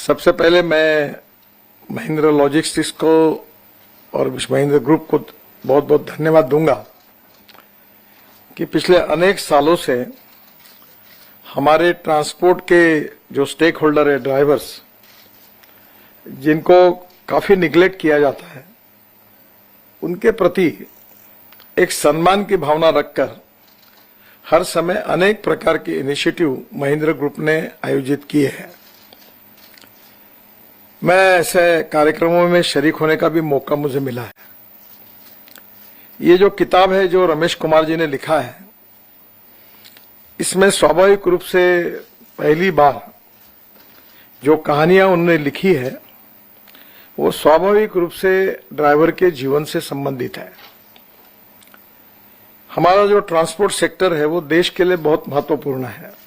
सबसे पहले मैं महिंद्रा लॉजिस्टिक्स को और महिंद्रा ग्रुप को बहुत बहुत धन्यवाद दूंगा कि पिछले अनेक सालों से हमारे ट्रांसपोर्ट के जो स्टेक होल्डर है, ड्राइवर्स, जिनको काफी निग्लेक्ट किया जाता है, उनके प्रति एक सम्मान की भावना रखकर हर समय अनेक प्रकार के इनिशिएटिव महिंद्रा ग्रुप ने आयोजित किए हैं। मैं ऐसे कार्यक्रमों में शरीक होने का भी मौका मुझे मिला है। ये जो किताब है जो रमेश कुमार जी ने लिखा है, इसमें स्वाभाविक रूप से पहली बार जो कहानियां उन्होंने लिखी है वो स्वाभाविक रूप से ड्राइवर के जीवन से संबंधित है। हमारा जो ट्रांसपोर्ट सेक्टर है वो देश के लिए बहुत महत्वपूर्ण है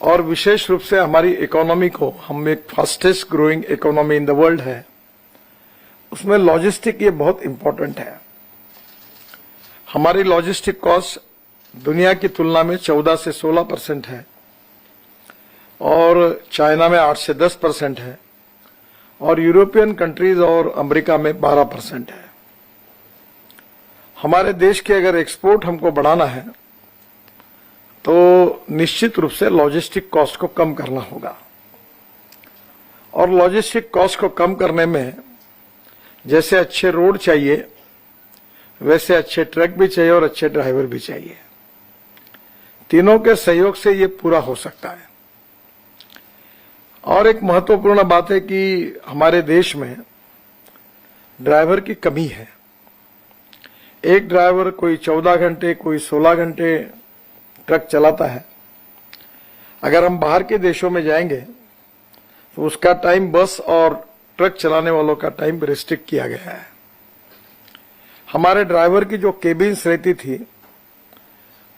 और विशेष रूप से हमारी इकोनॉमी को, हम एक fastest growing economy in the world है, उसमें लॉजिस्टिक ये बहुत इंपॉर्टेंट है। हमारी लॉजिस्टिक कॉस्ट दुनिया की तुलना में 14 से 16% है और चाइना में 8 से 10% है और यूरोपियन कंट्रीज और अमेरिका में 12% है। हमारे देश के अगर एक्सपोर्ट हमको बढ़ाना है तो निश्चित रूप से लॉजिस्टिक कॉस्ट को कम करना होगा और लॉजिस्टिक कॉस्ट को कम करने में जैसे अच्छे रोड चाहिए वैसे अच्छे ट्रक भी चाहिए और अच्छे ड्राइवर भी चाहिए। तीनों के सहयोग से ये पूरा हो सकता है। और एक महत्वपूर्ण बात है कि हमारे देश में ड्राइवर की कमी है। एक ड्राइवर कोई 14 घंटे, कोई 16 घंटे ट्रक चलाता है। अगर हम बाहर के देशों में जाएंगे तो उसका टाइम बस और ट्रक चलाने वालों का टाइम रिस्ट्रिक्ट किया गया है। हमारे ड्राइवर की जो केबिन्स रहती थी,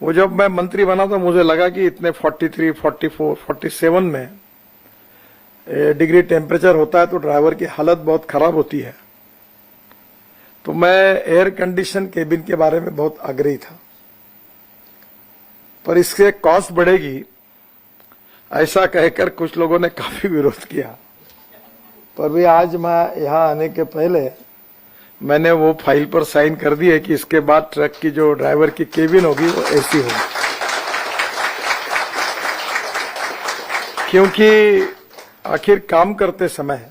वो जब मैं मंत्री बना तो मुझे लगा कि इतने 43, 44, 47 में डिग्री टेम्परेचर होता है तो ड्राइवर की हालत बहुत खराब होती है। तो मैं एयर कंडीशन केबिन के बारे में बहुत आग्रही था, पर इससे कॉस्ट बढ़ेगी ऐसा कहकर कुछ लोगों ने काफी विरोध किया। पर भी आज मैं यहां आने के पहले मैंने वो फाइल पर साइन कर दी है कि इसके बाद ट्रक की जो ड्राइवर की केबिन होगी वो ऐसी होगी, क्योंकि आखिर काम करते समय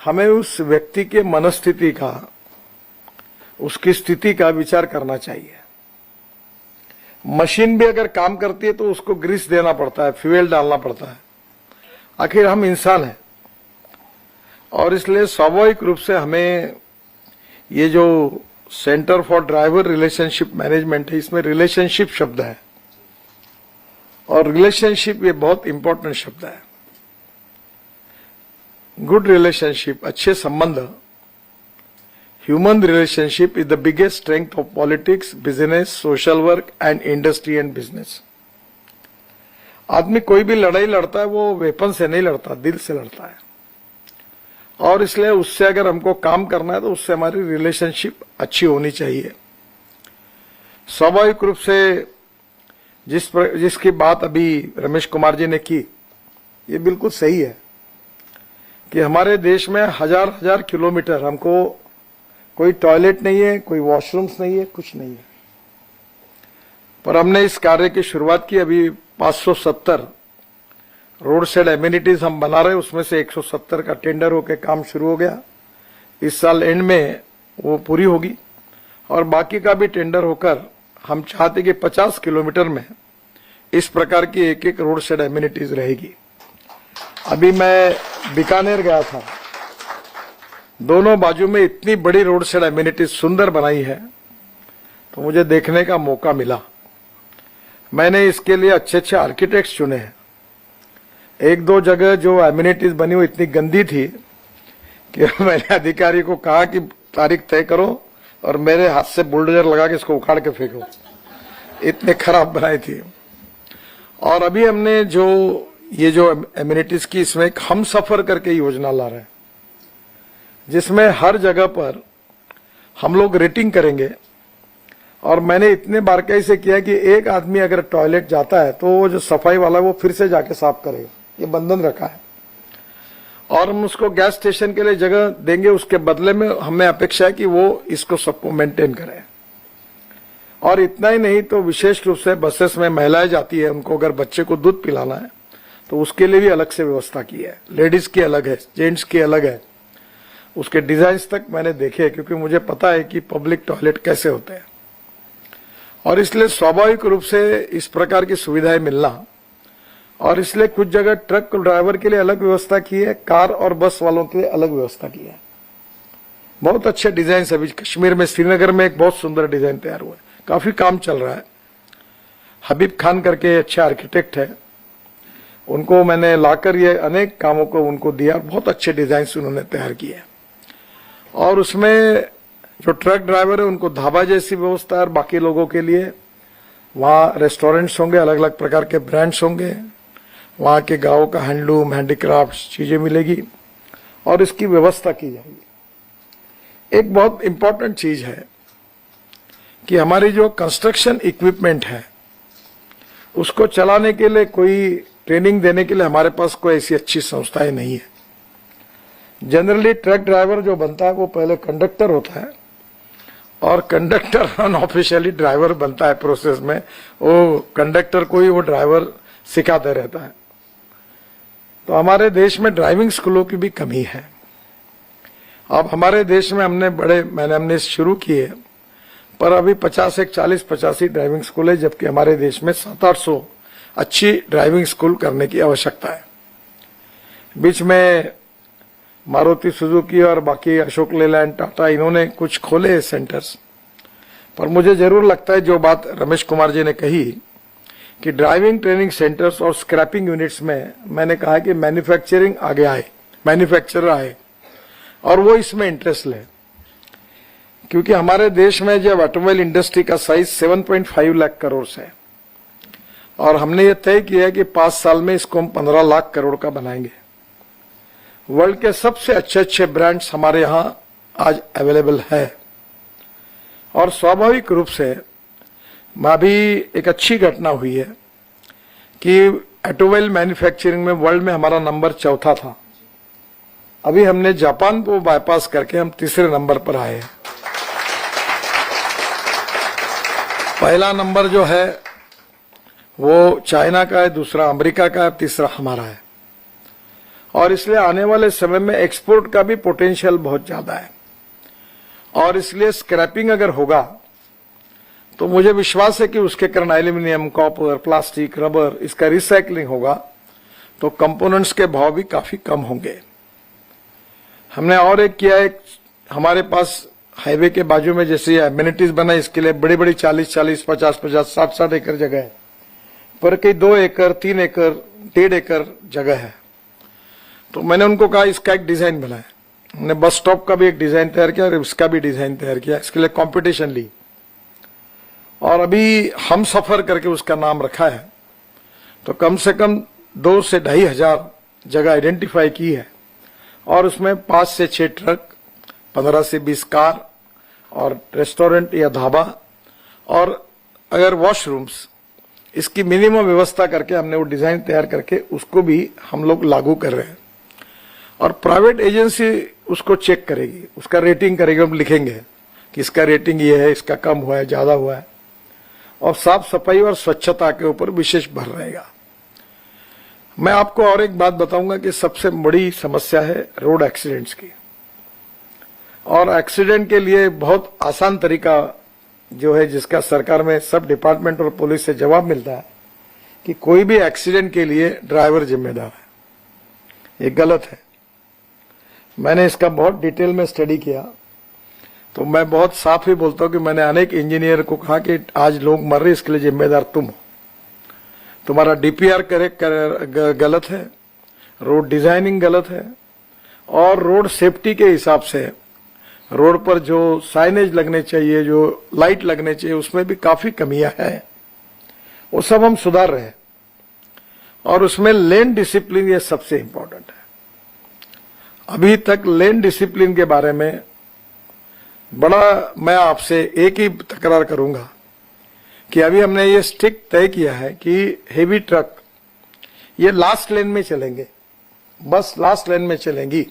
हमें उस व्यक्ति के मनस्थिति का, उसकी स्थिति का विचार करना चाहिए। मशीन भी अगर काम करती है तो उसको ग्रीस देना पड़ता है, फ्यूल डालना पड़ता है। आखिर हम इंसान हैं और इसलिए स्वाभाविक रूप से हमें ये जो centre for driver relationship management है, इसमें रिलेशनशिप शब्द है और रिलेशनशिप ये बहुत इंपॉर्टेंट शब्द है। गुड रिलेशनशिप, अच्छे संबंध, human relationship is the biggest strength of politics, business, social work and industry and business. आदमी कोई भी लड़ाई लड़ता है वो वेपन से नहीं लड़ता, दिल से लड़ता है और इसलिए उससे अगर हमको काम करना है तो उससे हमारी रिलेशनशिप अच्छी होनी चाहिए। स्वाभाविक रूप से जिसकी बात अभी रमेश कुमार जी ने की, ये बिल्कुल सही है कि हमारे देश में हजार किलोमीटर हमको कोई टॉयलेट नहीं है, कोई वॉशरूम्स नहीं है, कुछ नहीं है। पर हमने इस कार्य की शुरुआत की। अभी 570 रोड साइड एमिनिटीज हम बना रहे हैं, उसमें से 170 का टेंडर होकर काम शुरू हो गया। इस साल एंड में वो पूरी होगी और बाकी का भी टेंडर होकर हम चाहते कि 50 किलोमीटर में इस प्रकार की एक रोड साइड एमिनिटीज रहेगी। अभी मैं बीकानेर गया था, दोनों बाजू में इतनी बड़ी रोड साइड एमिनिटीज सुंदर बनाई है तो मुझे देखने का मौका मिला। मैंने इसके लिए अच्छे आर्किटेक्ट्स चुने हैं। एक दो जगह जो एमिनिटीज बनी वो इतनी गंदी थी कि मैंने अधिकारी को कहा कि तारीख तय करो और मेरे हाथ से बुलडोजर लगा के इसको उखाड़ के फेंको, इतने खराब बनाई थी। और अभी हमने ये जो एमिनिटीज की, इसमें एक हम सफर करके योजना ला रहे हैं जिसमें हर जगह पर हम लोग रेटिंग करेंगे और मैंने इतने बारकाई से किया कि एक आदमी अगर टॉयलेट जाता है तो वो जो सफाई वाला है वो फिर से जाके साफ करेगा। ये बंधन रखा है और हम उसको गैस स्टेशन के लिए जगह देंगे, उसके बदले में हमें अपेक्षा है कि वो इसको सबको मेंटेन करें। और इतना ही नहीं तो विशेष रूप से बसेस में महिलाएं जाती है, उनको अगर बच्चे को दूध पिलाना है तो उसके लिए भी अलग से व्यवस्था की है। लेडीज की अलग है, जेंट्स की अलग है, उसके डिजाइन्स तक मैंने देखे क्योंकि मुझे पता है कि पब्लिक टॉयलेट कैसे होते हैं। और इसलिए स्वाभाविक रूप से इस प्रकार की सुविधाएं मिलना, और इसलिए कुछ जगह ट्रक ड्राइवर के लिए अलग व्यवस्था की है, कार और बस वालों के लिए अलग व्यवस्था की है। बहुत अच्छे डिजाइन अभी कश्मीर में श्रीनगर में एक बहुत सुंदर डिजाइन तैयार हुआ है, काफी काम चल रहा है। हबीब खान करके अच्छे आर्किटेक्ट है, उनको मैंने लाकर ये अनेक कामों को उनको दिया, बहुत अच्छे डिजाइन उन्होंने तैयार किए। और उसमें जो ट्रक ड्राइवर है उनको ढाबा जैसी व्यवस्था है, और बाकी लोगों के लिए वहां रेस्टोरेंट्स होंगे, अलग अलग प्रकार के ब्रांड्स होंगे, वहां के गांव का हैंडलूम हैंडीक्राफ्ट चीजें मिलेगी और इसकी व्यवस्था की जाएगी। एक बहुत इंपॉर्टेंट चीज है कि हमारी जो कंस्ट्रक्शन इक्विपमेंट है उसको चलाने के लिए कोई ट्रेनिंग देने के लिए हमारे पास कोई ऐसी अच्छी संस्थाएं नहीं है। जनरली ट्रक ड्राइवर जो बनता है वो पहले कंडक्टर होता है और कंडक्टर अनऑफिशियली ड्राइवर बनता है। प्रोसेस में वो कंडक्टर को ही वो ड्राइवर सिखाते रहता है। तो हमारे देश में ड्राइविंग स्कूलों की भी कमी है। अब हमारे देश में हमने शुरू किए, पर अभी 40-85 ड्राइविंग स्कूल है, जबकि हमारे देश में 700-800 अच्छी ड्राइविंग स्कूल करने की आवश्यकता है। बीच में मारुति सुजुकी और बाकी अशोक लेलैंड, टाटा, इन्होंने कुछ खोले सेंटर्स, पर मुझे जरूर लगता है जो बात रमेश कुमार जी ने कही कि ड्राइविंग ट्रेनिंग सेंटर्स और स्क्रैपिंग यूनिट्स में मैंने कहा कि मैन्युफैक्चरिंग आगे आए, मैन्युफैक्चरर आए और वो इसमें इंटरेस्ट ले, क्योंकि हमारे देश में जब ऑटोमोबाइल इंडस्ट्री का साइज 7.5 लाख करोड़ है और हमने ये तय किया है कि 5 साल में इसको हम 15 लाख करोड़ का बनाएंगे। वर्ल्ड के सबसे अच्छे ब्रांड्स हमारे यहां आज अवेलेबल है और स्वाभाविक रूप से अभी एक अच्छी घटना हुई है कि ऑटोमोबाइल मैन्युफैक्चरिंग में वर्ल्ड में हमारा नंबर 4था था। अभी हमने जापान को बाईपास करके हम 3रे नंबर पर आए हैं। पहला नंबर जो है वो चाइना का है, दूसरा अमेरिका का है, तीसरा हमारा है। और इसलिए आने वाले समय में एक्सपोर्ट का भी पोटेंशियल बहुत ज्यादा है और इसलिए स्क्रैपिंग अगर होगा तो मुझे विश्वास है कि उसके कारण एल्यूमिनियम, कॉपर, प्लास्टिक, रबर, इसका रिसाइकलिंग होगा तो कंपोनेंट्स के भाव भी काफी कम होंगे। हमने और एक किया, एक हमारे पास हाईवे के बाजू में जैसे एमिनिटीज बना, इसके लिए बड़ी बड़ी 40-40, 50-50, 60-60 एकड़ जगह है, पर कई 2 एकड़, 3 एकड़, 1.5 एकड़ जगह है। तो मैंने उनको कहा इसका एक डिजाइन बनाए। हमने बस स्टॉप का भी एक डिजाइन तैयार किया और इसका भी डिजाइन तैयार किया, इसके लिए कंपटीशन ली और अभी हम सफर करके उसका नाम रखा है। तो कम से कम 2 से 2.5 हजार जगह आइडेंटिफाई की है और उसमें 5 से 6 ट्रक, 15 से 20 कार और रेस्टोरेंट या ढाबा और अगर वॉशरूम्स, इसकी मिनिमम व्यवस्था करके हमने वो डिजाइन तैयार करके उसको भी हम लोग लागू कर रहे हैं। और प्राइवेट एजेंसी उसको चेक करेगी, उसका रेटिंग करेगी, हम लिखेंगे कि इसका रेटिंग ये है, इसका कम हुआ है, ज्यादा हुआ है, और साफ सफाई और स्वच्छता के ऊपर विशेष भर रहेगा। मैं आपको और एक बात बताऊंगा कि सबसे बड़ी समस्या है रोड एक्सीडेंट्स की, और एक्सीडेंट के लिए बहुत आसान तरीका जो है जिसका सरकार में सब डिपार्टमेंट और पुलिस से जवाब मिलता है कि कोई भी एक्सीडेंट के लिए ड्राइवर जिम्मेदार है। ये गलत है। मैंने इसका बहुत डिटेल में स्टडी किया तो मैं बहुत साफ ही बोलता हूं कि मैंने अनेक इंजीनियर को कहा कि आज लोग मर रहे, इसके लिए जिम्मेदार तुम हो। तुम्हारा डीपीआर गलत है, रोड डिजाइनिंग गलत है और रोड सेफ्टी के हिसाब से रोड पर जो साइनेज लगने चाहिए, जो लाइट लगने चाहिए, उसमें भी काफी कमियां हैं। वो सब हम सुधार रहे हैं और उसमें लेन डिसिप्लिन ये सबसे इंपॉर्टेंट है। अभी तक लेन डिसिप्लिन के बारे में बड़ा मैं आपसे एक ही तकरार करूंगा कि अभी हमने ये स्ट्रिक्ट तय किया है कि हेवी ट्रक ये लास्ट लेन में चलेंगे, बस लास्ट लेन में चलेंगी।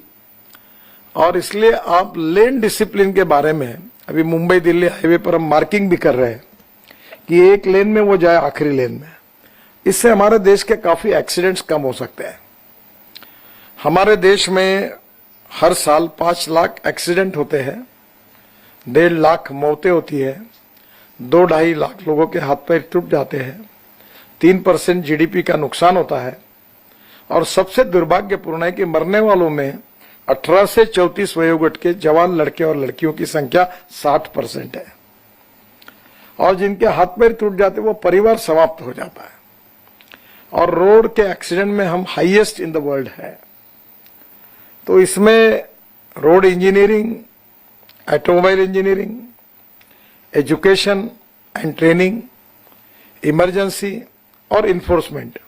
और इसलिए आप लेन डिसिप्लिन के बारे में अभी मुंबई दिल्ली हाईवे पर हम मार्किंग भी कर रहे हैं कि एक लेन में वो जाए आखिरी लेन में। इससे हमारे देश के काफी एक्सीडेंट्स कम हो सकते हैं। हमारे देश में हर साल 5 लाख एक्सीडेंट होते हैं, 1.5 लाख मौतें होती है, 2-2.5 लाख लोगों के हाथ पैर टूट जाते हैं, 3% जीडीपी का नुकसान होता है। और सबसे दुर्भाग्यपूर्ण है कि मरने वालों में 18 से 34 वयोगट के जवान लड़के और लड़कियों की संख्या 60% है। और जिनके हाथ पैर टूट जाते वो परिवार समाप्त हो जाता है। और रोड के एक्सीडेंट में हम हाईएस्ट इन द वर्ल्ड है। तो इसमें road engineering, automobile engineering, education and training, emergency और इन्फोर्समेंट,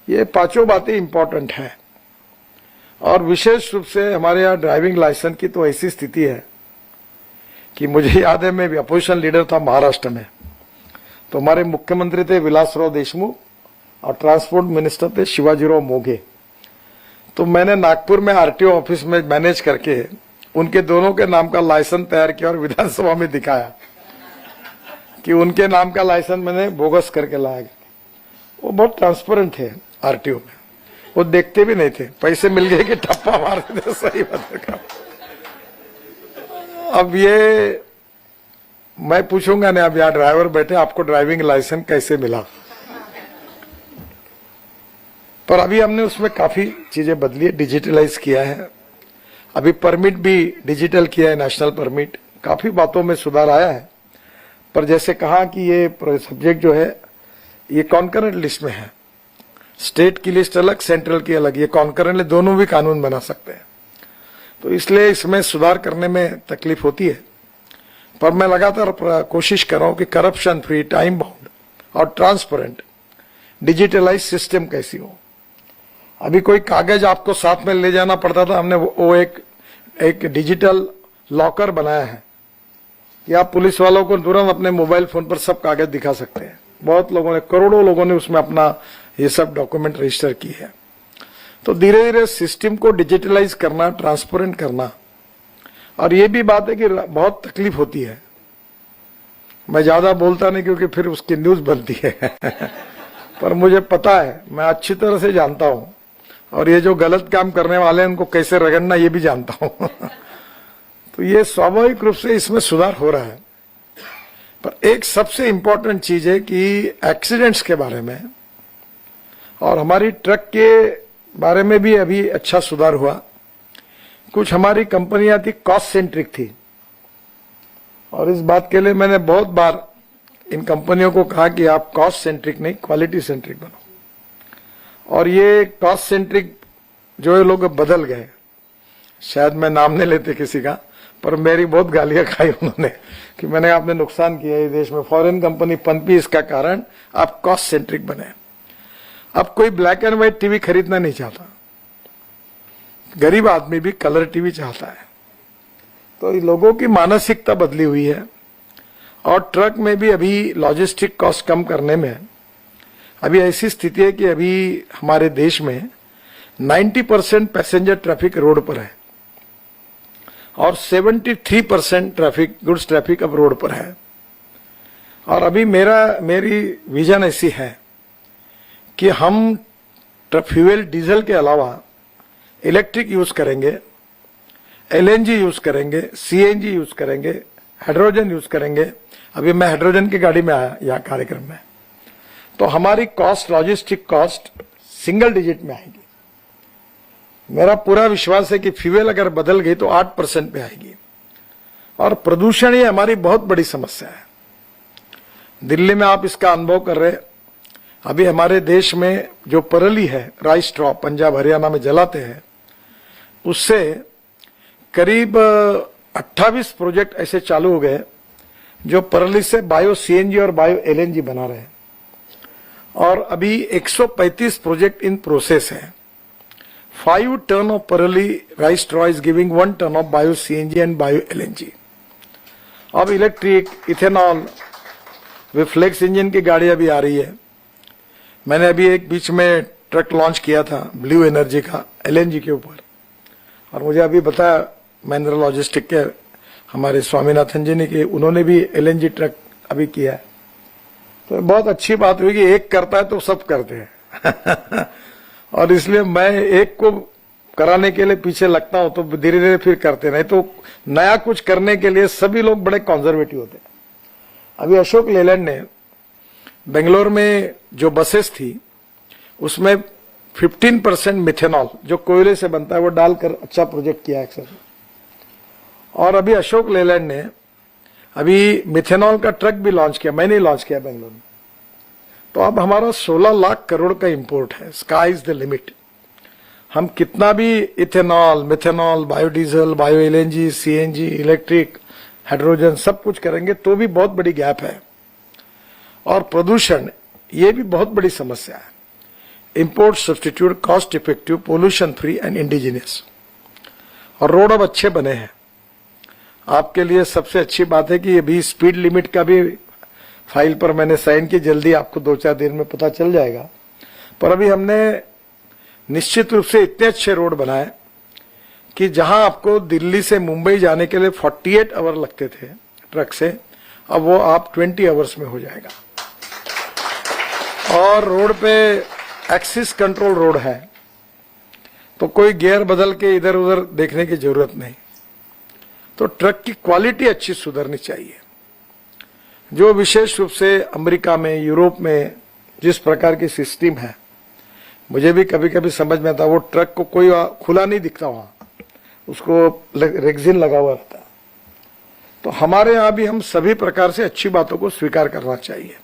ये 5 बातें इंपॉर्टेंट है। और विशेष रूप से हमारे यहाँ ड्राइविंग लाइसेंस की तो ऐसी स्थिति है कि मुझे याद है, मैं भी अपोजिशन लीडर था महाराष्ट्र में, तो हमारे मुख्यमंत्री थे विलासराव देशमुख और ट्रांसपोर्ट मिनिस्टर थे शिवाजीराव मोघे। तो मैंने नागपुर में आरटीओ ऑफिस में मैनेज करके उनके दोनों के नाम का लाइसेंस तैयार किया और विधानसभा में दिखाया कि उनके नाम का लाइसेंस मैंने बोगस करके लाया। वो बहुत ट्रांसपेरेंट थे आरटीओ में, वो देखते भी नहीं थे, पैसे मिल गए कि ठप्पा मारते थे। सही बात है। अब ये मैं पूछूंगा नहीं, अब यहाँ ड्राइवर बैठे, आपको ड्राइविंग लाइसेंस कैसे मिला? पर अभी हमने उसमें काफी चीजें बदली है, डिजिटलाइज किया है। अभी परमिट भी डिजिटल किया है, नेशनल परमिट। काफी बातों में सुधार आया है। पर जैसे कहा कि ये सब्जेक्ट जो है ये कॉन्करेंट लिस्ट में है, स्टेट की लिस्ट अलग, सेंट्रल की अलग, ये कॉन्करेंटली दोनों भी कानून बना सकते हैं। तो इसलिए इसमें सुधार करने में तकलीफ होती है। पर मैं लगातार कोशिश कर रहा हूं कि करप्शन फ्री, टाइम बाउंड और ट्रांसपेरेंट डिजिटलाइज सिस्टम कैसी हो। अभी कोई कागज आपको साथ में ले जाना पड़ता था, हमने वो एक डिजिटल लॉकर बनाया है कि आप पुलिस वालों को तुरंत अपने मोबाइल फोन पर सब कागज दिखा सकते हैं। बहुत लोगों ने, करोड़ों लोगों ने उसमें अपना ये सब डॉक्यूमेंट रजिस्टर की है। तो धीरे धीरे सिस्टम को डिजिटलाइज करना, ट्रांसपेरेंट करना। और ये भी बात है कि बहुत तकलीफ होती है, मैं ज्यादा बोलता नहीं क्योंकि फिर उसकी न्यूज बनती है पर मुझे पता है, मैं अच्छी तरह से जानता हूं, और ये जो गलत काम करने वाले हैं उनको कैसे रगड़ना ये भी जानता हूं तो ये स्वाभाविक रूप से इसमें सुधार हो रहा है। पर एक सबसे इंपॉर्टेंट चीज है कि एक्सीडेंट्स के बारे में और हमारी ट्रक के बारे में भी अभी अच्छा सुधार हुआ। कुछ हमारी कंपनियां थी कॉस्ट सेंट्रिक थी, और इस बात के लिए मैंने बहुत बार इन कंपनियों को कहा कि आप कॉस्ट सेंट्रिक नहीं, क्वालिटी सेंट्रिक बनो। और ये कॉस्ट सेंट्रिक जो ये लोग बदल गए, शायद मैं नाम नहीं लेते किसी का, पर मेरी बहुत गालियां खाई उन्होंने कि मैंने आपने नुकसान किया है देश में, फॉरेन कंपनी पनपी, इसका कारण आप कॉस्ट सेंट्रिक बने। अब कोई ब्लैक एंड व्हाइट टीवी खरीदना नहीं चाहता, गरीब आदमी भी कलर टीवी चाहता है। तो लोगों की मानसिकता बदली हुई है। और ट्रक में भी अभी लॉजिस्टिक कॉस्ट कम करने में अभी ऐसी स्थिति है कि अभी हमारे देश में 90% पैसेंजर ट्रैफिक रोड पर है और 73% ट्रैफिक, गुड्स ट्रैफिक अब रोड पर है। और अभी मेरी विजन ऐसी है कि हम फ्यूल डीजल के अलावा इलेक्ट्रिक यूज करेंगे, एलएनजी यूज करेंगे, सीएनजी यूज करेंगे, हाइड्रोजन यूज करेंगे। अभी मैं हाइड्रोजन की गाड़ी में आया यहाँ कार्यक्रम में, तो हमारी cost, logistic cost single digit में आएगी। मेरा पूरा विश्वास है कि फ्यूल अगर बदल गई तो 8% पे आएगी। और प्रदूषण ये हमारी बहुत बड़ी समस्या है। दिल्ली में आप इसका अनुभव कर रहे, अभी हमारे देश में जो परली है, राइस स्ट्रॉ, पंजाब हरियाणा में जलाते हैं, उससे करीब 28 प्रोजेक्ट ऐसे चालू हो गए जो परली से बायो सीएनजी और बायो एलएनजी बना रहे हैं। और अभी 135 प्रोजेक्ट इन प्रोसेस है। 5 टन ऑफ परली rice straw is giving 1 ton of bio CNG and bio LNG. अब इलेक्ट्रिक, इथेनॉल, वे फ्लेक्स इंजन की गाड़ी अभी आ रही है। मैंने अभी एक बीच में ट्रक लॉन्च किया था ब्लू एनर्जी का एलएनजी के ऊपर, और मुझे अभी बताया महिंद्रा लॉजिस्टिक के हमारे स्वामीनाथन जी ने कि उन्होंने भी एलएनजी ट्रक अभी किया है। तो बहुत अच्छी बात हुई कि एक करता है तो सब करते हैं और इसलिए मैं एक को कराने के लिए पीछे लगता हूं तो धीरे धीरे फिर करते, नहीं तो नया कुछ करने के लिए सभी लोग बड़े कंजर्वेटिव होते हैं। अभी अशोक लेलैंड ने बेंगलोर में जो बसेस थी उसमें 15% मिथेनॉल जो कोयले से बनता है वो डालकर अच्छा प्रोजेक्ट किया है सर। और अभी अशोक लेलैंड ने अभी मिथेनॉल का ट्रक भी लॉन्च किया, मैंने लॉन्च किया बेंगलोर में। तो अब हमारा 16 लाख करोड़ का इंपोर्ट है, स्काई इज द लिमिट। हम कितना भी ethanol, methanol, biodiesel, bio LNG, CNG, electric, hydrogen सब कुछ करेंगे तो भी बहुत बड़ी गैप है। और प्रदूषण ये भी बहुत बड़ी समस्या है। Import substitute, cost effective, pollution free and indigenous. और रोड अब अच्छे बने हैं। आपके लिए सबसे अच्छी बात है कि अभी स्पीड लिमिट का भी फाइल पर मैंने साइन की, जल्दी आपको 2-4 दिन में पता चल जाएगा। पर अभी हमने निश्चित रूप से इतने अच्छे रोड बनाए कि जहां आपको दिल्ली से मुंबई जाने के लिए 48 आवर लगते थे ट्रक से, अब वो आप 20 आवर्स में हो जाएगा। और रोड पे एक्सिस कंट्रोल रोड है, तो कोई गियर बदल के इधर उधर देखने की जरूरत नहीं। तो ट्रक की क्वालिटी अच्छी सुधरनी चाहिए। जो विशेष रूप से अमेरिका में, यूरोप में जिस प्रकार की सिस्टम है, मुझे भी कभी कभी समझ में आता, वो ट्रक को कोई खुला नहीं दिखता, वहां उसको रेक्सिन लगा हुआ रहता है। तो हमारे यहां भी हम सभी प्रकार से अच्छी बातों को स्वीकार करना चाहिए।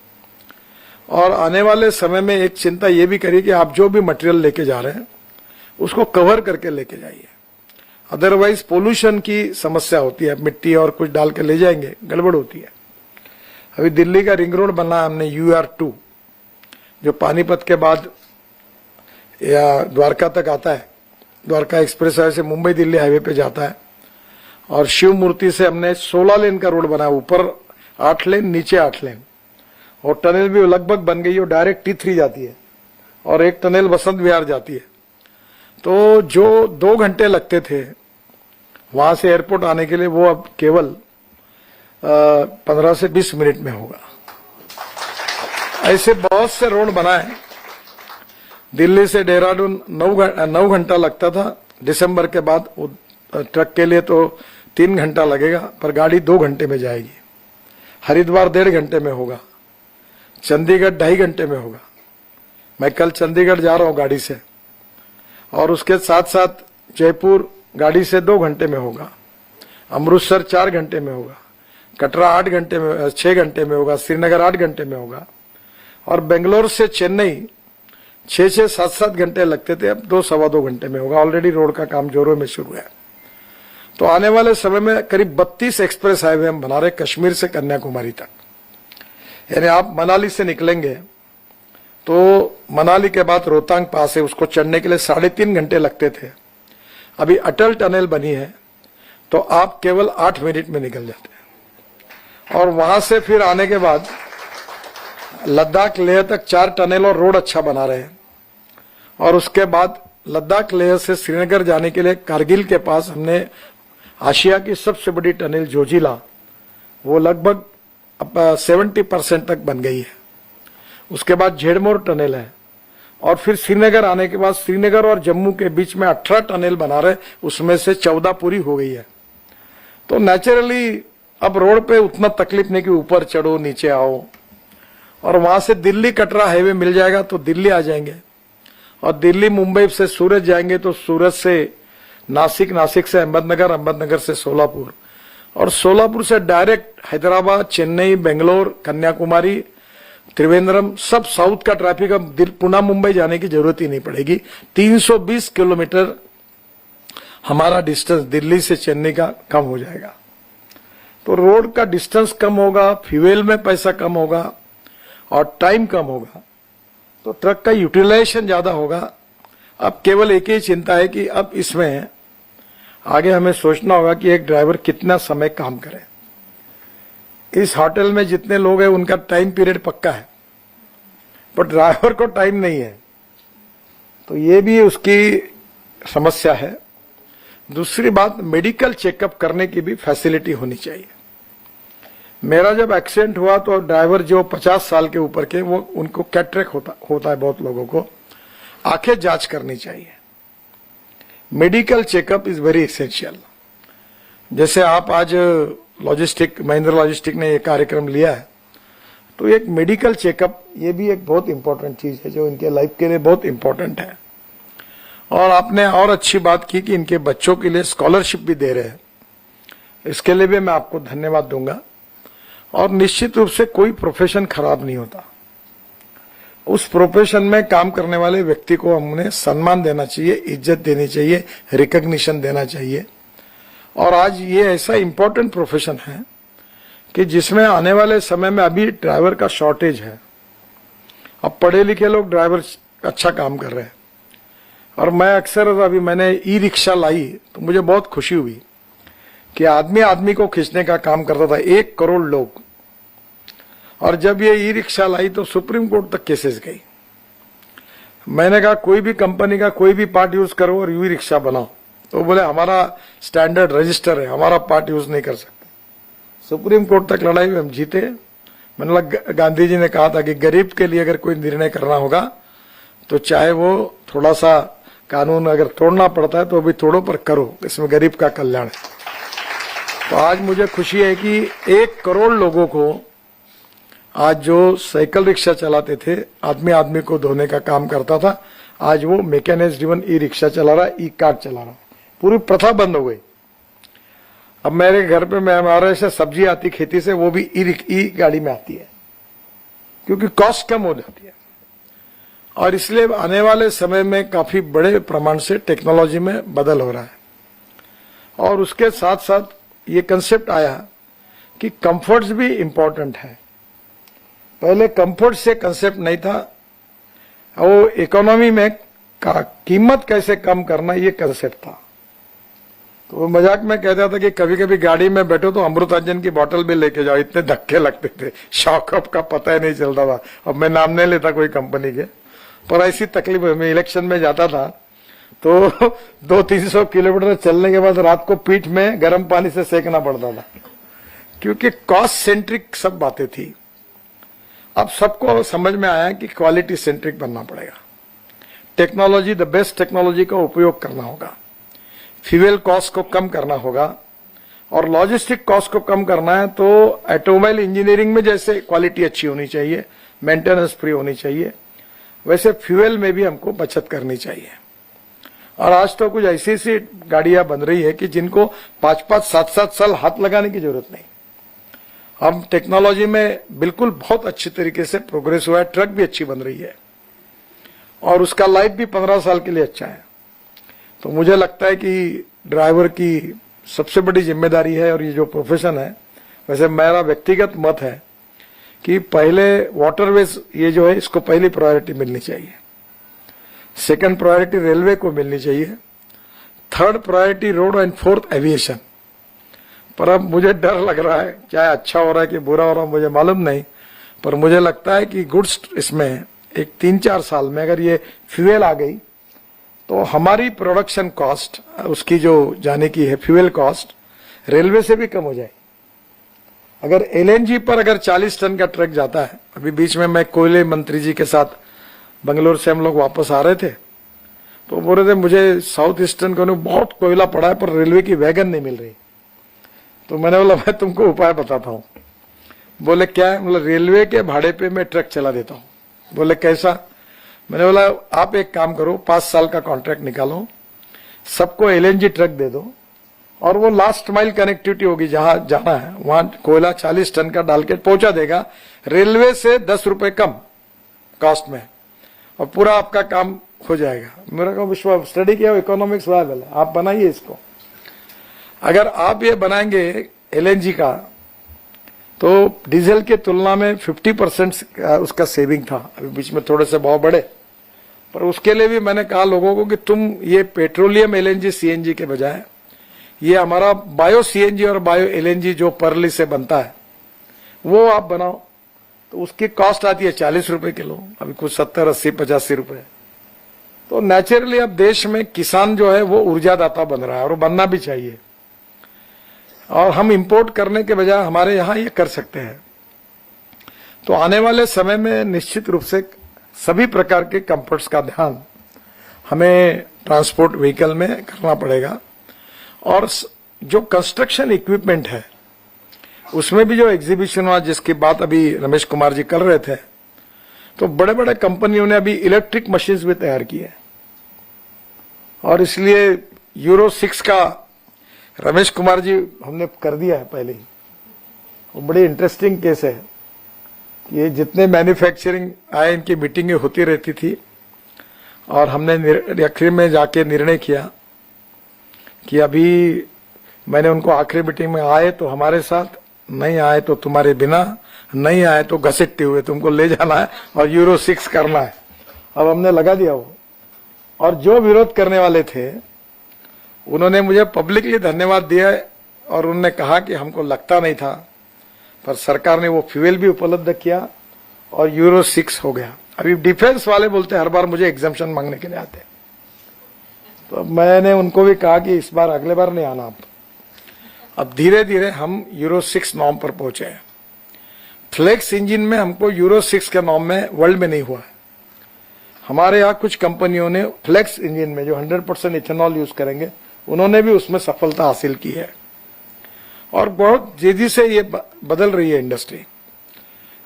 और आने वाले समय में एक चिंता ये भी करिए कि आप जो भी मटेरियल लेके जा रहे हैं उसको कवर करके लेके जाइए, अदरवाइज पोल्यूशन की समस्या होती है। मिट्टी और कुछ डाल के ले जाएंगे, गड़बड़ होती है। अभी दिल्ली का रिंग रोड बना हमने UR2, जो पानीपत के बाद या द्वारका तक आता है, द्वारका एक्सप्रेस हाईवे से मुंबई दिल्ली हाईवे पे जाता है। और शिव मूर्ति से हमने 16 लेन का रोड बनाया, ऊपर 8 लेन, नीचे 8 लेन, और टनल भी लगभग बन गई है, डायरेक्ट T3 जाती है और एक टनल बसंत विहार जाती है। तो जो 2 घंटे लगते थे वहां से एयरपोर्ट आने के लिए, वो अब केवल 15 से 20 मिनट में होगा। ऐसे बहुत से रोड बनाए। दिल्ली से देहरादून 9 घंटा लगता था, दिसंबर के बाद ट्रक के लिए तो 3 घंटा लगेगा, पर गाड़ी 2 घंटे में जाएगी। हरिद्वार 1.5 घंटे में होगा, चंडीगढ़ 2.5 घंटे में होगा। मैं कल चंडीगढ़ जा रहा हूं गाड़ी से, और उसके साथ साथ जयपुर गाड़ी से 2 घंटे में होगा, अमृतसर 4 घंटे में होगा, कटरा 8 घंटे में 6 घंटे में होगा, श्रीनगर 8 घंटे में होगा, और बेंगलोर से चेन्नई 6-6, 7-7 घंटे लगते थे, अब 2-2.25 घंटे में होगा। ऑलरेडी रोड का काम जोरों में शुरू है। तो आने वाले समय में करीब 32 एक्सप्रेस हाईवे हम बना रहे, कश्मीर से कन्याकुमारी तक। यानी आप मनाली से निकलेंगे तो मनाली के बाद रोहतांग पास है, उसको चढ़ने के लिए 3.5 घंटे लगते थे। अभी अटल टनल बनी है तो आप केवल 8 मिनट में निकल जाते हैं। और वहां से फिर आने के बाद लद्दाख लेह तक 4 टनल और रोड अच्छा बना रहे हैं। और उसके बाद लद्दाख लेह से श्रीनगर जाने के लिए कारगिल के पास हमने आशिया की सबसे बड़ी टनल जोजिला, वो लगभग 70% तक बन गई है। उसके बाद झेड़मोर टनल है, और फिर श्रीनगर आने के बाद श्रीनगर और जम्मू के बीच में 18 टनल बना रहे, उसमें से 14 पूरी हो गई है। तो नेचुरली अब रोड पे उतना तकलीफ नहीं कि ऊपर चढ़ो नीचे आओ। और वहां से दिल्ली कटरा हाईवे मिल जाएगा तो दिल्ली आ जाएंगे, और दिल्ली मुंबई से सूरत जाएंगे तो सूरत से नासिक, नासिक से अहमदनगर, अहमदनगर से सोलापुर, और सोलापुर से डायरेक्ट हैदराबाद, चेन्नई, बेंगलोर, कन्याकुमारी, त्रिवेंद्रम, सब साउथ का ट्रैफिक। अब पुणे मुंबई जाने की जरूरत ही नहीं पड़ेगी। 320 किलोमीटर हमारा डिस्टेंस दिल्ली से चेन्नई का कम हो जाएगा। तो रोड का डिस्टेंस कम होगा, फ्यूल में पैसा कम होगा और टाइम कम होगा, तो ट्रक का यूटिलाइजेशन ज्यादा होगा। अब केवल एक ही चिंता है कि अब इसमें आगे हमें सोचना होगा कि एक ड्राइवर कितना समय काम करे। इस होटल में जितने लोग हैं उनका टाइम पीरियड पक्का है, पर ड्राइवर को टाइम नहीं है। तो ये भी उसकी समस्या है। दूसरी बात, मेडिकल चेकअप करने की भी फैसिलिटी होनी चाहिए। मेरा जब एक्सीडेंट हुआ तो ड्राइवर जो 50 साल के ऊपर के, वो उनको कैटरेक्ट होता है, बहुत लोगों को आंखें जांच करनी चाहिए। Medical checkup is very essential. जैसे आप आज महिंद्रा लॉजिस्टिक ने ये कार्यक्रम लिया है, तो एक मेडिकल चेकअप ये भी एक बहुत इंपॉर्टेंट चीज है जो इनके लाइफ के लिए बहुत इंपॉर्टेंट है। और आपने और अच्छी बात की कि इनके बच्चों के लिए स्कॉलरशिप भी दे रहे हैं, इसके लिए भी मैं आपको धन्यवाद दूंगा। और निश्चित रूप से कोई प्रोफेशन खराब नहीं होता, उस प्रोफेशन में काम करने वाले व्यक्ति को हमने सम्मान देना चाहिए, इज्जत देनी चाहिए, रिकॉग्निशन देना चाहिए। और आज ये ऐसा इंपॉर्टेंट प्रोफेशन है कि जिसमें आने वाले समय में अभी ड्राइवर का शॉर्टेज है। अब पढ़े लिखे लोग ड्राइवर अच्छा काम कर रहे हैं। और मैं अक्सर, अभी मैंने ई रिक्शा लाई तो मुझे बहुत खुशी हुई कि आदमी आदमी को खींचने का काम करता था, 1 करोड़ लोग। और जब ये ई रिक्शा लाई तो सुप्रीम कोर्ट तक केसेस गई। मैंने कहा कोई भी कंपनी का कोई भी पार्ट यूज करो और ई रिक्शा बनाओ, तो बोले हमारा स्टैंडर्ड रजिस्टर है, हमारा पार्ट यूज नहीं कर सकते। सुप्रीम कोर्ट तक लड़ाई में हम जीते। मैंने लगा, गांधी जी ने कहा था कि गरीब के लिए अगर कोई निर्णय करना होगा तो चाहे वो थोड़ा सा कानून अगर तोड़ना पड़ता है तो भी तोड़ो, पर करो, इसमें गरीब का कल्याण है। तो आज मुझे खुशी है कि 1 करोड़ लोगों को, आज जो साइकिल रिक्शा चलाते थे, आदमी आदमी को धोने का काम करता था, आज वो मैकेनाइज्ड ड्रिवन ई रिक्शा चला रहा है, ई कार्ट चला रहा है। पूरी प्रथा बंद हो गई। अब मेरे घर पे हमारे से सब्जी आती खेती से, वो भी ई गाड़ी में आती है, क्योंकि कॉस्ट कम हो जाती है। और इसलिए आने वाले समय में काफी बड़े प्रमाण से टेक्नोलॉजी में बदल हो रहा है। और उसके साथ साथ ये कंसेप्ट आया कि कंफर्ट्स भी इंपॉर्टेंट है। पहले कंफर्ट से कंसेप्ट नहीं था, वो इकोनॉमी में कीमत कैसे कम करना ये कंसेप्ट था। तो वो मजाक में कहता था कि कभी कभी गाड़ी में बैठो तो अमृतांजन की बोतल भी लेके जाओ, इतने धक्के लगते थे, शॉकअप का पता ही नहीं चलता था। अब मैं नाम नहीं लेता कोई कंपनी के, पर ऐसी तकलीफ है। मैं इलेक्शन में जाता था तो 200-300 किलोमीटर चलने के बाद रात को पीठ में गर्म पानी से सेकना पड़ता था, क्योंकि कॉस्ट सेंट्रिक सब बातें थी। अब सबको समझ में आया कि क्वालिटी सेंट्रिक बनना पड़ेगा। टेक्नोलॉजी, द बेस्ट टेक्नोलॉजी का उपयोग करना होगा, फ्यूल कॉस्ट को कम करना होगा, और लॉजिस्टिक कॉस्ट को कम करना है तो ऑटोमोबाइल इंजीनियरिंग में जैसे क्वालिटी अच्छी होनी चाहिए, मेंटेनेंस फ्री होनी चाहिए, वैसे फ्यूल में भी हमको बचत करनी चाहिए। और आज तो कुछ ऐसी ऐसी गाड़ियां बन रही है कि जिनको 5-5, 7-7 साल हाथ लगाने की जरूरत नहीं। हम टेक्नोलॉजी में बिल्कुल बहुत अच्छी तरीके से प्रोग्रेस हुआ है। ट्रक भी अच्छी बन रही है और उसका लाइफ भी 15 साल के लिए अच्छा है। तो मुझे लगता है कि ड्राइवर की सबसे बड़ी जिम्मेदारी है, और ये जो प्रोफेशन है, वैसे मेरा व्यक्तिगत मत है कि पहले वाटरवेज ये जो है इसको पहली प्रायोरिटी मिलनी चाहिए, सेकंड प्रायोरिटी रेलवे को मिलनी चाहिए, third priority road, and fourth aviation. पर अब मुझे डर लग रहा है, चाहे अच्छा हो रहा है कि बुरा हो रहा है मुझे मालूम नहीं, पर मुझे लगता है कि गुड्स इसमें एक 3-4 साल में अगर ये फ्यूल आ गई तो हमारी प्रोडक्शन कॉस्ट, उसकी जो जाने की है फ्यूल कॉस्ट, रेलवे से भी कम हो जाए। अगर एलएनजी पर अगर 40 टन का ट्रक जाता है, अभी बीच में मैं कोयले मंत्री जी के साथ बंगलोर से हम लोग वापस आ रहे थे, तो बोल रहे थे मुझे साउथ ईस्टर्न को बहुत कोयला पड़ा है पर रेलवे की वैगन नहीं मिल रही। तो मैंने बोला मैं तुमको उपाय बताता हूँ। बोले क्या है? मतलब रेलवे के भाड़े पे मैं ट्रक चला देता हूँ। बोले कैसा? मैंने बोला आप एक काम करो, 5 साल का कॉन्ट्रैक्ट निकालो, सबको एलएनजी ट्रक दे दो, और वो लास्ट माइल कनेक्टिविटी होगी, जहां जाना है वहां कोयला 40 टन का डाल के पहुंचा देगा, रेलवे से 10 रुपए कम कॉस्ट में, और पूरा आपका काम हो जाएगा। मेरा को विश्वास, स्टडी किया, इकोनॉमिक्स वायबल है, आप बनाइए इसको। अगर आप ये बनाएंगे एलएनजी का, तो डीजल के तुलना में 50% उसका सेविंग था। अभी बीच में थोड़े से भाव बढ़े, पर उसके लिए भी मैंने कहा लोगों को कि तुम ये पेट्रोलियम एलएनजी सीएनजी के बजाय ये हमारा बायो सीएनजी और बायो एलएनजी जो परली से बनता है वो आप बनाओ। तो उसकी कॉस्ट आती है 40 रुपए किलो, अभी कुछ 70, 80, 85 रुपए। तो नेचुरली अब देश में किसान जो है वो ऊर्जादाता बन रहा है, और बनना भी चाहिए। और हम इंपोर्ट करने के बजाय हमारे यहाँ ये कर सकते हैं। तो आने वाले समय में निश्चित रूप से सभी प्रकार के कंफर्ट्स का ध्यान हमें ट्रांसपोर्ट व्हीकल में करना पड़ेगा। और जो कंस्ट्रक्शन इक्विपमेंट है उसमें भी जो एग्जीबिशन हुआ, जिसकी बात अभी रमेश कुमार जी कर रहे थे, तो बड़े बड़े कंपनियों ने अभी इलेक्ट्रिक मशीन्स भी तैयार की है। और इसलिए यूरो 6 का रमेश कुमार जी हमने कर दिया है पहले ही। वो बड़ी इंटरेस्टिंग केस है कि ये जितने मैन्युफैक्चरिंग आए इनकी मीटिंगें होती रहती थी, और हमने आखिर में जाके निर्णय किया कि अभी मैंने उनको आखिरी मीटिंग में आए तो हमारे साथ, नहीं आए तो तुम्हारे बिना, नहीं आए तो घसीटते हुए तुमको ले जाना है और यूरो 6 करना है। अब हमने लगा दिया वो। और जो विरोध करने वाले थे उन्होंने मुझे पब्लिकली धन्यवाद दिया, और उन्होंने कहा कि हमको लगता नहीं था, पर सरकार ने वो फ्यूल भी उपलब्ध किया और यूरो 6 हो गया। अभी डिफेंस वाले बोलते हर बार मुझे एग्जाम्पशन मांगने के लिए आते, तो मैंने उनको भी कहा कि इस बार अगले बार नहीं आना आप। अब धीरे धीरे हम यूरो 6 नॉर्म पर पहुंचे हैं। फ्लेक्स इंजन में हमको यूरो 6 के नॉर्म में वर्ल्ड में नहीं हुआ है। हमारे यहाँ कुछ कंपनियों ने फ्लेक्स इंजन में जो 100% इथेनॉल यूज करेंगे, उन्होंने भी उसमें सफलता हासिल की है। और बहुत तेजी से ये बदल रही है इंडस्ट्री।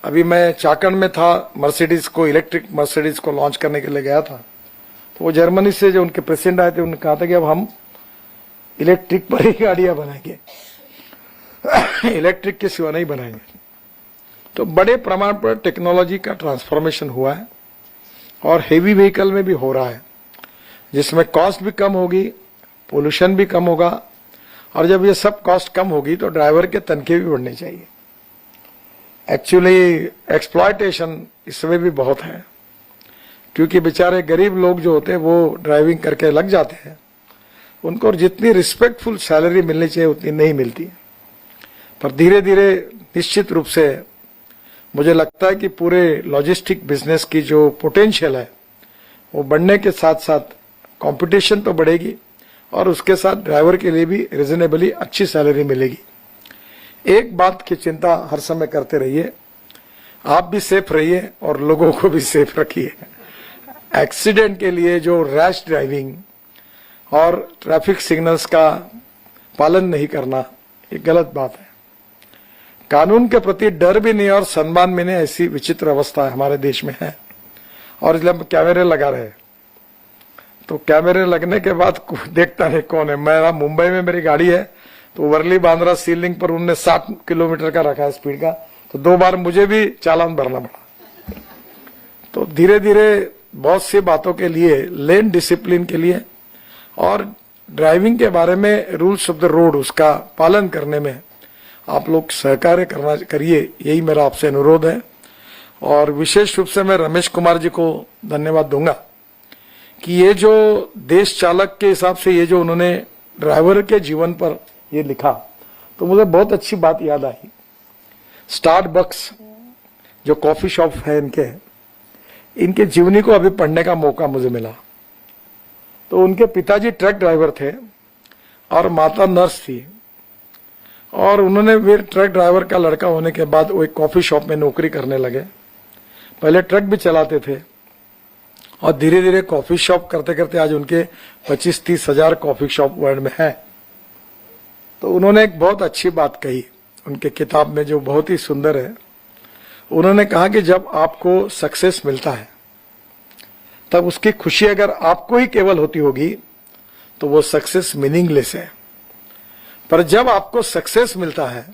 अभी मैं चाकण में था, मर्सिडीज को, इलेक्ट्रिक मर्सिडीज को लॉन्च करने के लिए गया था, तो वो जर्मनी से जो उनके प्रेसिडेंट आए थे, उन्होंने कहा था कि अब हम इलेक्ट्रिक पर ही गाड़ियां बनाएंगे, इलेक्ट्रिक के सिवा नहीं बनाएंगे। तो बड़े प्रमाण पर टेक्नोलॉजी का ट्रांसफॉर्मेशन हुआ है, और हेवी व्हीकल में भी हो रहा है, जिसमें कॉस्ट भी कम होगी, पोल्यूशन भी कम होगा। और जब ये सब कॉस्ट कम होगी तो ड्राइवर के तनख्वाह भी बढ़ने चाहिए। एक्चुअली एक्सप्लॉयटेशन इसमें भी बहुत है, क्योंकि बेचारे गरीब लोग जो होते हैं वो ड्राइविंग करके लग जाते हैं, उनको जितनी रिस्पेक्टफुल सैलरी मिलनी चाहिए उतनी नहीं मिलती। पर धीरे धीरे निश्चित रूप से मुझे लगता है कि पूरे लॉजिस्टिक बिजनेस की जो पोटेंशियल है वो बढ़ने के साथ साथ कंपटीशन तो बढ़ेगी, और उसके साथ ड्राइवर के लिए भी रिजनेबली अच्छी सैलरी मिलेगी। एक बात की चिंता हर समय करते रहिए, आप भी सेफ रहिए और लोगों को भी सेफ रखिए। एक्सीडेंट के लिए जो रैश ड्राइविंग और ट्रैफिक सिग्नल्स का पालन नहीं करना, ये गलत बात है। कानून के प्रति डर भी नहीं और सम्मान भी नहीं, ऐसी विचित्र अवस्था हमारे देश में है। और इसलिए हम कैमरे लगा रहे हैं, तो कैमरे लगने के बाद देखता नहीं कौन है। मेरा मुंबई में मेरी गाड़ी है, तो वर्ली बांद्रा सीलिंग पर उन्होंने 60 किलोमीटर का रखा है स्पीड का, तो 2 बार मुझे भी चालान भरना पड़ा। तो धीरे धीरे बहुत सी बातों के लिए, लेन डिसिप्लिन के लिए और ड्राइविंग के बारे में रूल्स ऑफ द रोड, उसका पालन करने में आप लोग सहकार्य करना करिए, यही मेरा आपसे अनुरोध है। और विशेष रूप से मैं रमेश कुमार जी को धन्यवाद दूंगा कि ये जो देश चालक के हिसाब से ये जो उन्होंने ड्राइवर के जीवन पर ये लिखा, तो मुझे बहुत अच्छी बात याद आई। स्टारबक्स जो कॉफी शॉप है इनके जीवनी को अभी पढ़ने का मौका मुझे मिला। तो उनके पिताजी ट्रक ड्राइवर थे और माता नर्स थी, और उन्होंने भी ट्रक ड्राइवर का लड़का होने के बाद वो एक कॉफी शॉप में नौकरी करने लगे। पहले ट्रक भी चलाते थे, और धीरे धीरे कॉफी शॉप करते करते आज उनके 25-30 हजार कॉफी शॉप वर्ल्ड में है। तो उन्होंने एक बहुत अच्छी बात कही उनके किताब में, जो बहुत ही सुंदर है। उन्होंने कहा कि जब आपको सक्सेस मिलता है तब उसकी खुशी अगर आपको ही केवल होती होगी तो वो सक्सेस मीनिंगलेस है, पर जब आपको सक्सेस मिलता है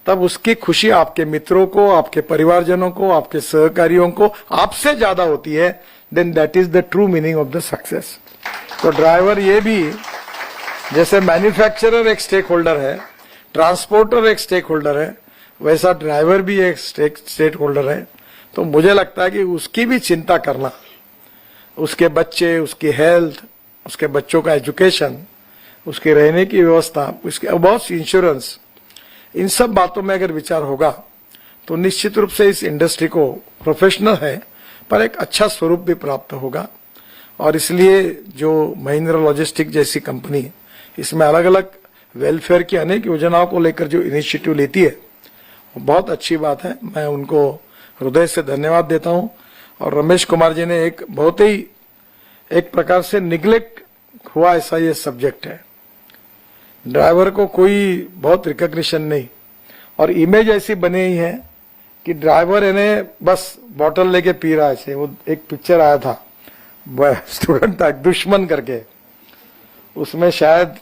तब उसकी खुशी आपके मित्रों को, आपके परिवारजनों को, आपके सहकारियों को आपसे ज्यादा होती है। Then that is the true meaning of the success. तो ड्राइवर ये भी, जैसे मैन्युफैक्चरर एक स्टेक होल्डर है, ट्रांसपोर्टर एक स्टेक होल्डर है, वैसा ड्राइवर भी एक स्टेक होल्डर है। तो मुझे लगता है कि उसकी भी चिंता करना, उसके बच्चे, उसकी हेल्थ, उसके बच्चों का एजुकेशन, उसके रहने की व्यवस्था, उसके बहुत इंश्योरेंस, इन सब बातों में अगर विचार होगा तो निश्चित रूप से इस इंडस्ट्री को प्रोफेशनल है पर एक अच्छा स्वरूप भी प्राप्त होगा। और इसलिए जो महिंद्रा लॉजिस्टिक जैसी कंपनी है, इसमें अलग अलग वेलफेयर की अनेक योजनाओं को लेकर जो इनिशिएटिव लेती है, वो बहुत अच्छी बात है। मैं उनको हृदय से धन्यवाद देता हूं। और रमेश कुमार जी ने एक बहुत ही एक प्रकार से निग्लेक्ट हुआ ऐसा ये सब्जेक्ट है। ड्राइवर को कोई बहुत रिकॉग्निशन नहीं, और इमेज ऐसी बनी ही है कि ड्राइवर इन्हें बस बॉटल लेके पी रहा है। वो एक पिक्चर आया था, स्टूडेंट था दुश्मन करके, उसमें शायद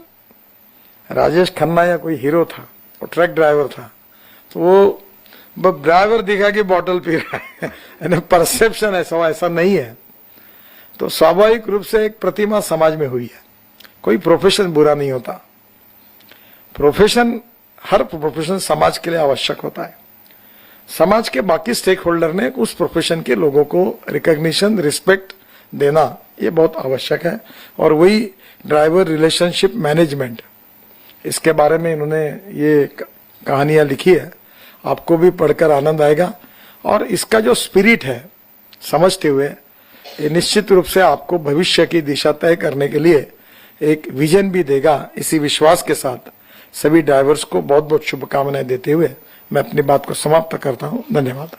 राजेश खन्ना या कोई हीरो था, वो ट्रक ड्राइवर था, तो वो ड्राइवर दिखा कि बॉटल पी रहा है। यानी परसेप्शन ऐसा नहीं है। तो स्वाभाविक रूप से एक प्रतिमा समाज में हुई है। कोई प्रोफेशन बुरा नहीं होता, प्रोफेशन हर प्रोफेशन समाज के लिए आवश्यक होता है। समाज के बाकी स्टेक होल्डर ने उस प्रोफेशन के लोगों को रिकॉग्निशन, रिस्पेक्ट देना, ये बहुत आवश्यक है। और वही ड्राइवर रिलेशनशिप मैनेजमेंट, इसके बारे में इन्होंने ये कहानियां लिखी है, आपको भी पढ़कर आनंद आएगा। और इसका जो स्पिरिट है समझते हुए, ये निश्चित रूप से आपको भविष्य की दिशा तय करने के लिए एक विजन भी देगा। इसी विश्वास के साथ सभी ड्राइवर्स को बहुत बहुत शुभकामनाएं देते हुए मैं अपनी बात को समाप्त करता हूं। धन्यवाद।